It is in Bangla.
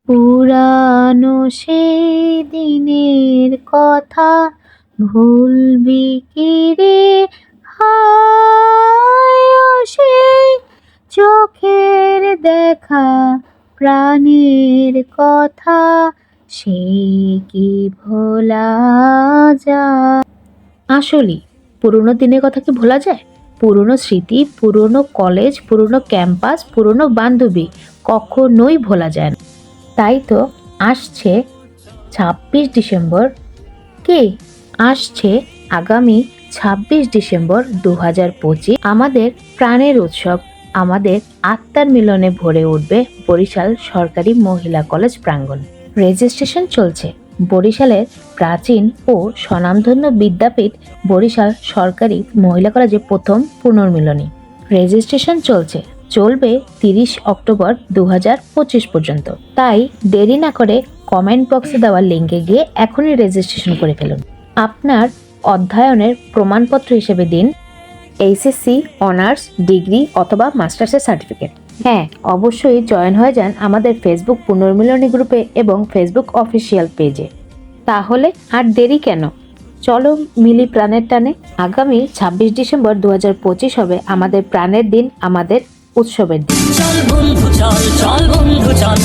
পুরানো সেই দিনের কথা ভুলবি কি রে হায়, ও সেই চোখের দেখা প্রাণের কথা সে কি ভোলা যায়। আসলেই পুরোনো দিনের কথা কি ভোলা যায়? পুরোনো স্মৃতি, পুরোনো কলেজ, পুরোনো ক্যাম্পাস, পুরোনো বান্ধবী কখনোই ভোলা যায় না। তাই তো আসছে ২৬ ডিসেম্বর। কে আসছে আগামী ২৬ ডিসেম্বর ২০২৫, আমাদের প্রাণের উৎসব, আমাদের আত্মার মিলনে ভরে উঠবে বরিশাল সরকারি মহিলা কলেজ প্রাঙ্গণ। রেজিস্ট্রেশন চলছে। বরিশালের প্রাচীন ও স্বনামধন্য বিদ্যাপীঠ বরিশাল সরকারি মহিলা কলেজে প্রথম পুনর্মিলনী। রেজিস্ট্রেশন চলবে ৩০ অক্টোবর ২০২৫ পর্যন্ত। তাই দেরি না করে কমেন্ট বক্সে দেওয়া লিঙ্কে গিয়ে এখনই রেজিস্ট্রেশন করে ফেলুন। আপনার অধ্যয়নের প্রমাণপত্র হিসেবে দিন এইচএসসি, অনার্স, ডিগ্রি অথবা মাস্টার্সের সার্টিফিকেট। হ্যাঁ, অবশ্যই জয়েন হয়ে যান আমাদের ফেসবুক পুনর্মিলনী গ্রুপে এবং ফেসবুক অফিসিয়াল পেজে। তাহলে আর দেরি কেন, চলো মিলি প্রাণের টানে। আগামী ২৬ ডিসেম্বর ২০২৫ হবে আমাদের প্রাণের দিন, আমাদের উৎসবের দিন। চল বন্ধু চল, চল বন্ধু চল।